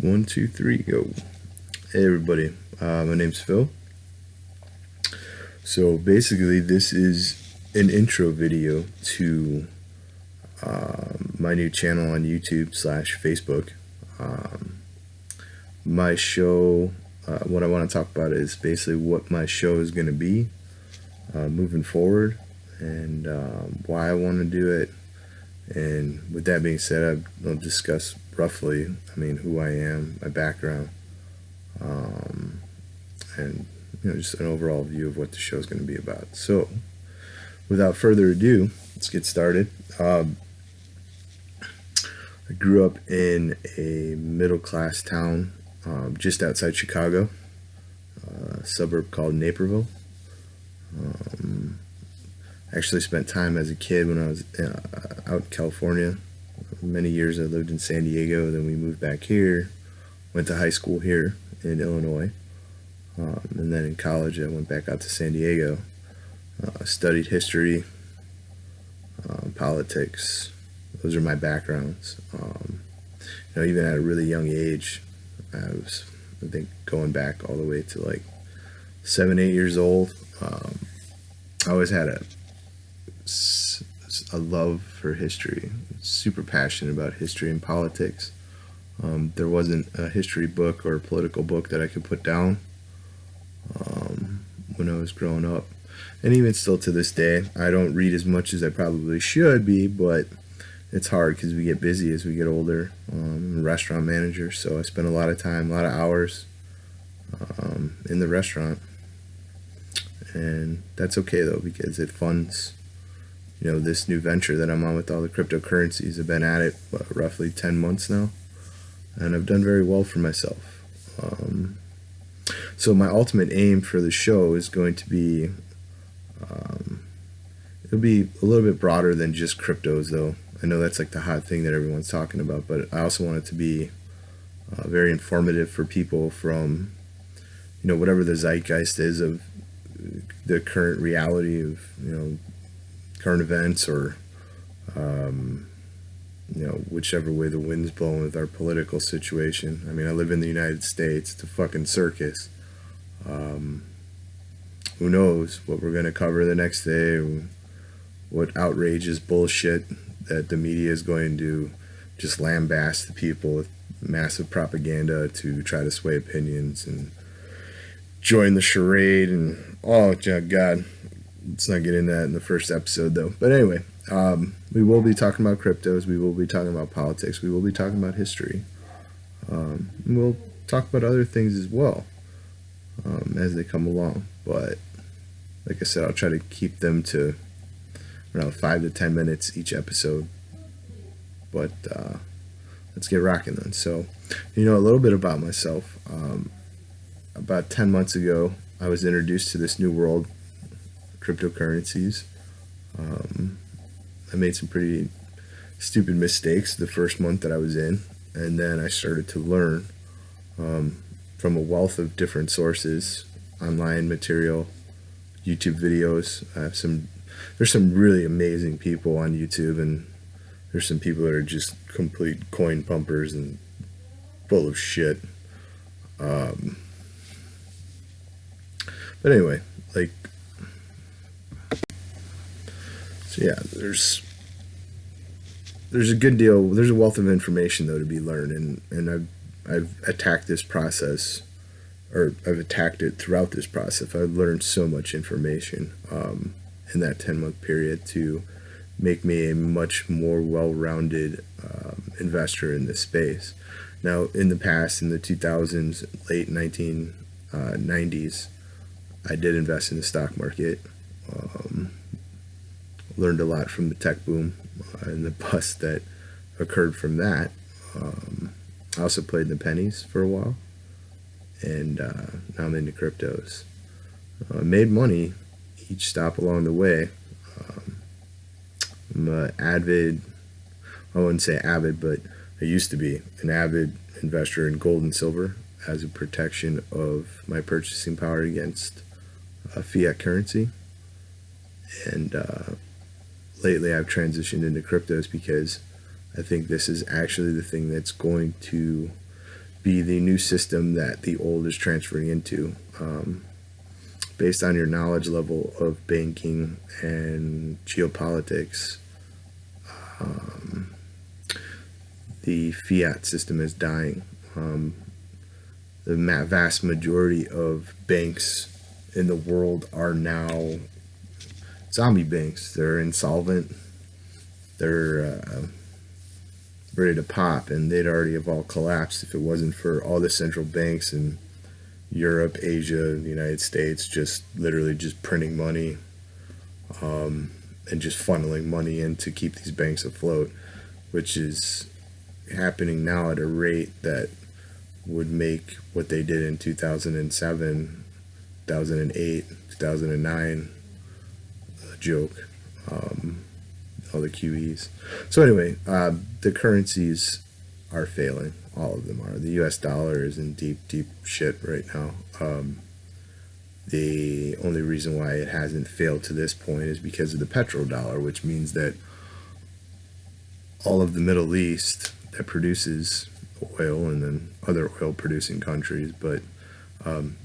1, 2, 3, go. Hey everybody, my name's Phil. So basically this is an intro video to my new channel on YouTube / Facebook. My show, what I want to talk about is basically what my show is going to be moving forward, and why I want to do it. And with that being said, I'll discuss roughly, who I am, my background, and just an overall view of what the show is going to be about. So, without further ado, let's get started. I grew up in a middle-class town just outside Chicago, a suburb called Naperville. Actually spent time as a kid when I was out in California. Many years I lived in San Diego, then we moved back here, went to high school here in Illinois, and then in college I went back out to San Diego, studied history, politics. Those are my backgrounds. Even at a really young age, I think going back all the way to like 7, 8 years old, I always had a love for history. Super passionate about history and politics. There wasn't a history book or a political book that I could put down when I was growing up. And even still to this day, I don't read as much as I probably should be, but it's hard because we get busy as we get older. I'm a restaurant manager, so I spend a lot of time, a lot of hours in the restaurant. And that's okay though, because it funds this new venture that I'm on with all the cryptocurrencies. I've been at it roughly 10 months now, and I've done very well for myself. So my ultimate aim for the show is going to be, it'll be a little bit broader than just cryptos though. I know that's like the hot thing that everyone's talking about, but I also want it to be very informative for people from, whatever the zeitgeist is of the current reality of, current events, or whichever way the wind's blowing with our political situation. I live in the United States. It's a fucking circus. Who knows what we're going to cover the next day, or what outrageous bullshit that the media is going to just lambast the people with massive propaganda to try to sway opinions and join the charade. And oh god, let's not get into that in the first episode though. But anyway, we will be talking about cryptos, we will be talking about politics, we will be talking about history, and we'll talk about other things as well as they come along. But like I said, I'll try to keep them to around 5 to 10 minutes each episode. But let's get rocking then. So, a little bit about myself. About 10 months ago, I was introduced to this new world, cryptocurrencies. I made some pretty stupid mistakes the first month that I was in, and then I started to learn from a wealth of different sources, online material, YouTube videos. There's some really amazing people on YouTube, and there's some people that are just complete coin pumpers and full of shit. But anyway, so yeah, there's a good deal, there's a wealth of information though to be learned, and I've attacked this process, or I've attacked it throughout this process. I've learned so much information in that 10-month period to make me a much more well-rounded investor in this space. Now, in the past, in the 2000s, late 1990s, I did invest in the stock market. Learned a lot from the tech boom and the bust that occurred from that. I also played in the pennies for a while, and now I'm into cryptos. I made money each stop along the way. I'm an avid, I wouldn't say avid, but I used to be an avid investor in gold and silver as a protection of my purchasing power against fiat currency. And lately I've transitioned into cryptos because I think this is actually the thing that's going to be the new system that the old is transferring into. Based on your knowledge level of banking and geopolitics, the fiat system is dying. The vast majority of banks in the world are now zombie banks. They're insolvent. They're ready to pop, and they'd already have all collapsed if it wasn't for all the central banks in Europe, Asia, the United States, just literally just printing money, and just funneling money in to keep these banks afloat, which is happening now at a rate that would make what they did in 2007, 2008, 2009 a joke. All the QEs. So anyway, the currencies are failing. All of them are. The US dollar is in deep, deep shit right now. The only reason why it hasn't failed to this point is because of the petrodollar, which means that all of the Middle East that produces oil, and then other oil producing countries, but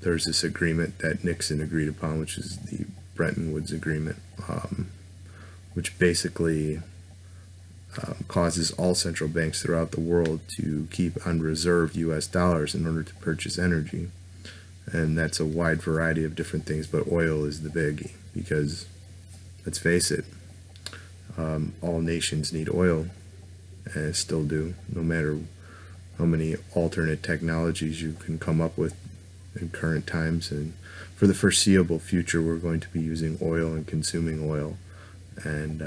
there's this agreement that Nixon agreed upon, which is the Bretton Woods Agreement, which basically causes all central banks throughout the world to keep on reserve US dollars in order to purchase energy. And that's a wide variety of different things, but oil is the biggie, because let's face it, all nations need oil, and still do, no matter how many alternate technologies you can come up with in current times. And for the foreseeable future, we're going to be using oil and consuming oil, and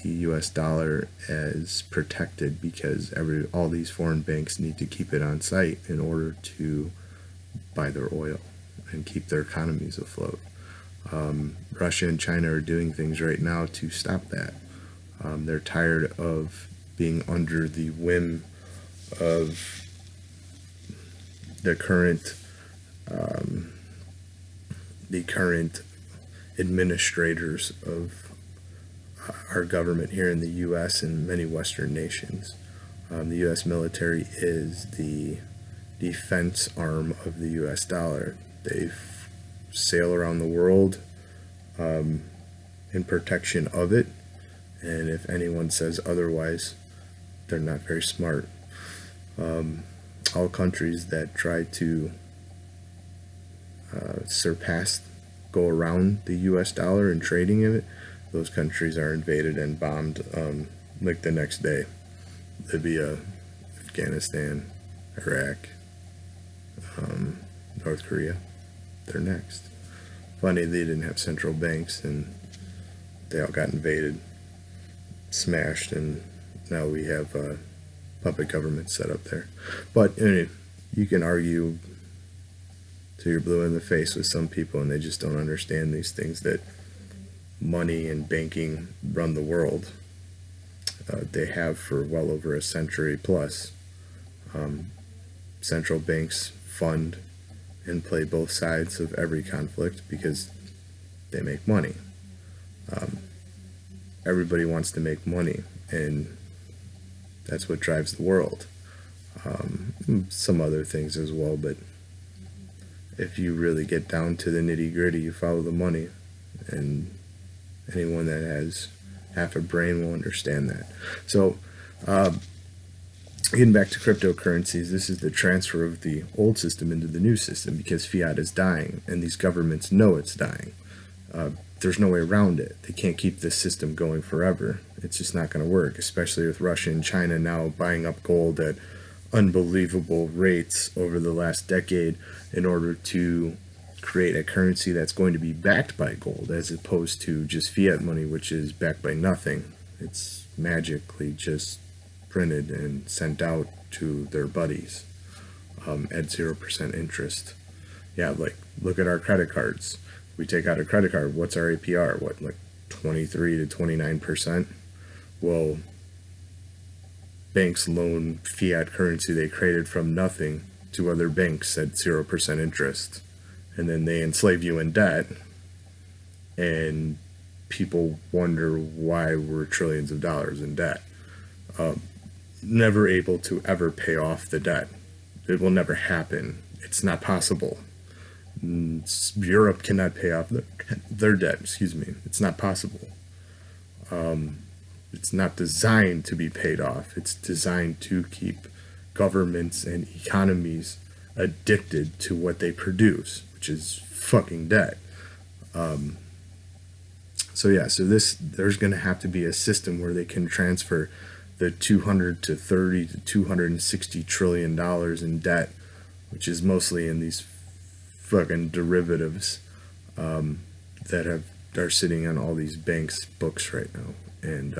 the US dollar is protected because all these foreign banks need to keep it on site in order to buy their oil and keep their economies afloat. Russia and China are doing things right now to stop that. They're tired of being under the whim of the current administrators of our government here in the U.S. and many Western nations. The U.S. military is the defense arm of the U.S. dollar. They sail around the world in protection of it, and if anyone says otherwise, they're not very smart. All countries that try to go around the U.S. dollar and trading in it, those countries are invaded and bombed like the next day. Libya, Afghanistan, Iraq, North Korea, they're next. Funny they didn't have central banks and they all got invaded, smashed, and now we have puppet government set up there. But anyway, you can argue till you're blue in the face with some people, and they just don't understand these things, that money and banking run the world. They have for well over a century plus. Central banks fund and play both sides of every conflict because they make money. Everybody wants to make money, and that's what drives the world. Some other things as well, but if you really get down to the nitty-gritty, you follow the money, and anyone that has half a brain will understand that. So, getting back to cryptocurrencies, this is the transfer of the old system into the new system, because fiat is dying, and these governments know it's dying. There's no way around it. They can't keep this system going forever. It's just not going to work, especially with Russia and China now buying up gold at unbelievable rates over the last decade in order to create a currency that's going to be backed by gold, as opposed to just fiat money, which is backed by nothing. It's magically just printed and sent out to their buddies at 0% interest. Yeah, like, look at our credit cards. We take out a credit card, what's our APR? What, like 23 to 29%? Well, banks loan fiat currency they created from nothing to other banks at 0% interest. And then they enslave you in debt, and people wonder why we're trillions of dollars in debt. never able to ever pay off the debt. It will never happen. It's not possible. Europe cannot pay off their debt. Excuse me. It's not possible. It's not designed to be paid off. It's designed to keep governments and economies addicted to what they produce, which is fucking debt. So there's going to have to be a system where they can transfer the 200 to 30 to 260 trillion dollars in debt, which is mostly in these fucking derivatives that are sitting on all these banks' books right now. And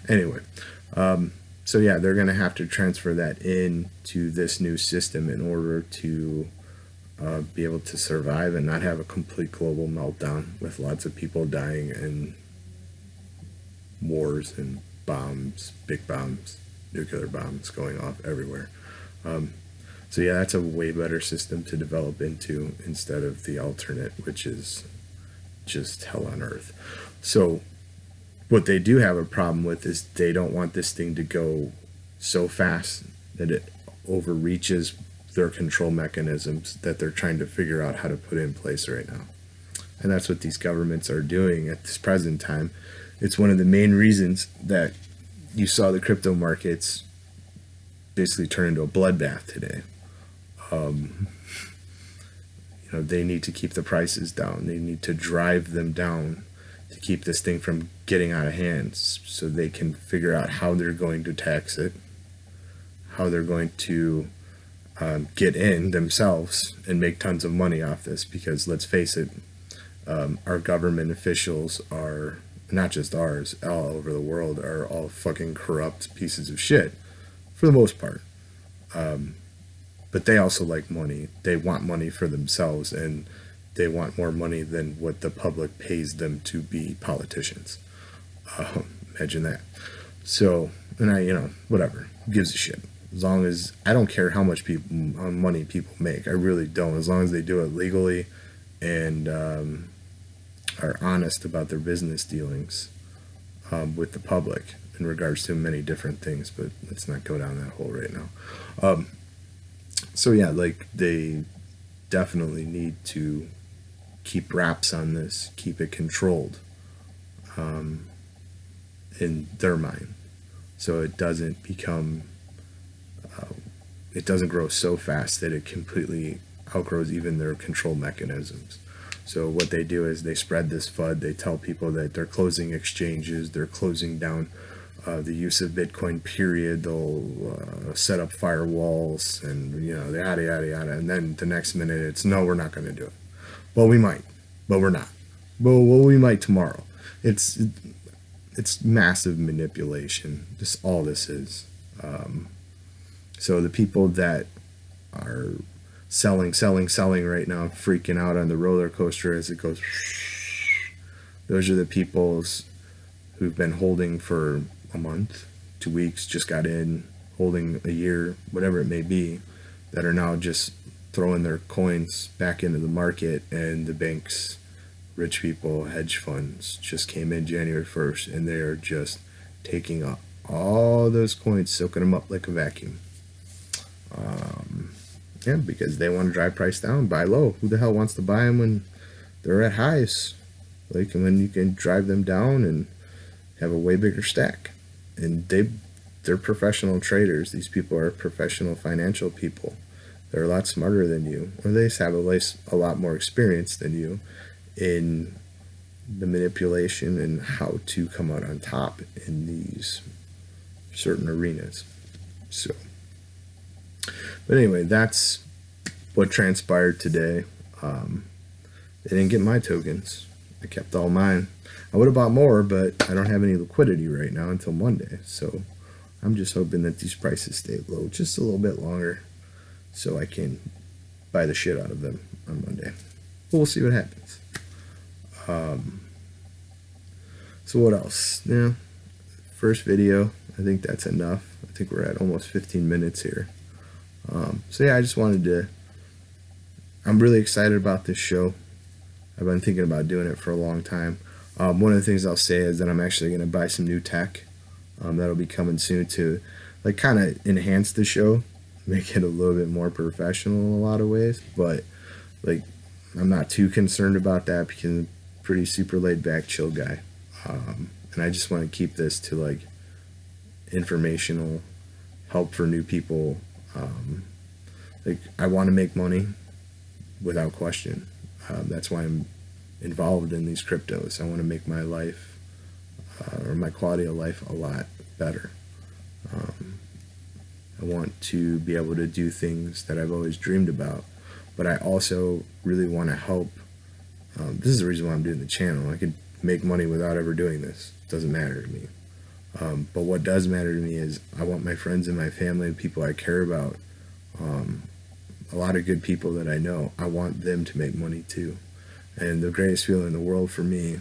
anyway, they're going to have to transfer that into this new system in order to be able to survive and not have a complete global meltdown with lots of people dying and wars and bombs, big bombs, nuclear bombs going off everywhere. That's a way better system to develop into instead of the alternate, which is just hell on earth. So what they do have a problem with is they don't want this thing to go so fast that it overreaches their control mechanisms that they're trying to figure out how to put in place right now. And that's what these governments are doing at this present time. It's one of the main reasons that you saw the crypto markets basically turn into a bloodbath today. They need to keep the prices down. They need to drive them down to keep this thing from getting out of hand, so they can figure out how they're going to tax it, how they're going to get in themselves and make tons of money off this. Because let's face it, our government officials are, not just ours, all over the world, are all fucking corrupt pieces of shit for the most part. But they also like money. They want money for themselves, and they want more money than what the public pays them to be politicians. Imagine that. So, and whatever, who gives a shit? As long as, I don't care how much money people make. I really don't. As long as they do it legally and are honest about their business dealings with the public in regards to many different things. But let's not go down that hole right now. They definitely need to keep wraps on this, keep it controlled in their mind, so it doesn't become, it doesn't grow so fast that it completely outgrows even their control mechanisms. So what they do is they spread this FUD. They tell people that they're closing exchanges, they're closing down the use of Bitcoin, period. They'll set up firewalls and, yada, yada, yada. And then the next minute it's, no, we're not going to do it. Well, we might, but we're not. Well, we might tomorrow. It's massive manipulation. Just all this is. So the people that are selling right now, freaking out on the roller coaster as it goes, those are the peoples who've been holding for a month, 2 weeks, just got in, holding a year, whatever it may be, that are now just throwing their coins back into the market. And the banks, rich people, hedge funds just came in January 1st, and they are just taking up all those coins, soaking them up like a vacuum. Because they want to drive price down, buy low. Who the hell wants to buy them when they're at highs? Like, when you can drive them down and have a way bigger stack. And they're professional traders. These people are professional financial people. They're a lot smarter than you, or they just have a lot more experience than you in the manipulation and how to come out on top in these certain arenas. So, but anyway, that's what transpired today. They didn't get my tokens. I kept all mine. I would have bought more, but I don't have any liquidity right now until Monday. So I'm just hoping that these prices stay low just a little bit longer so I can buy the shit out of them on Monday. But we'll see what happens. So what else? Yeah, first video. I think that's enough. I think we're at almost 15 minutes here. I just wanted to, I'm really excited about this show. I've been thinking about doing it for a long time. One of the things I'll say is that I'm actually going to buy some new tech. That'll be coming soon to like kind of enhance the show, make it a little bit more professional in a lot of ways. But like, I'm not too concerned about that because I'm a pretty super laid back, chill guy. And I just want to keep this to like informational help for new people. Like, I want to make money without question. That's why I'm involved in these cryptos. I want to make my life or my quality of life a lot better. I want to be able to do things that I've always dreamed about, but I also really want to help. This is the reason why I'm doing the channel. I could make money without ever doing this. It doesn't matter to me. But what does matter to me is I want my friends and my family and people I care about, a lot of good people that I know, I want them to make money too. And the greatest feeling in the world for me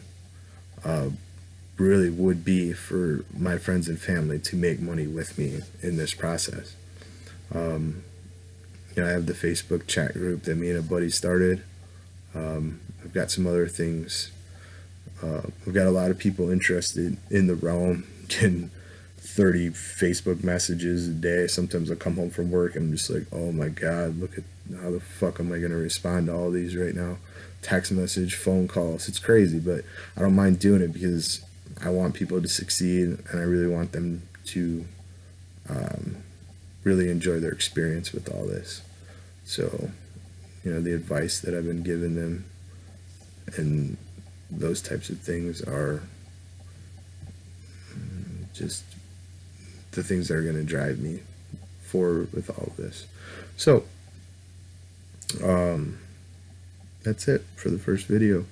really would be for my friends and family to make money with me in this process. I have the Facebook chat group that me and a buddy started. I've got some other things. I've got a lot of people interested in the realm, getting 30 Facebook messages a day. Sometimes I come home from work and I'm just like, oh my God, look at how the fuck am I going to respond to all these right now? Text message, phone calls. It's crazy, but I don't mind doing it because I want people to succeed and I really want them to really enjoy their experience with all this. So, the advice that I've been giving them and those types of things are just the things that are going to drive me forward with all of this. So, that's it for the first video.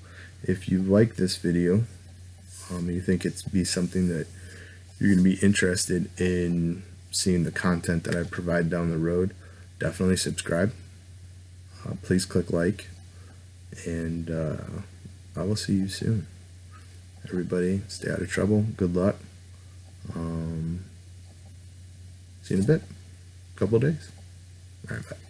If you like this video, you think it's be something that you're going to be interested in seeing the content that I provide down the road, definitely subscribe. Please click like, and I will see you soon. Everybody, stay out of trouble. Good luck. See you in a bit. Couple days. All right, bye.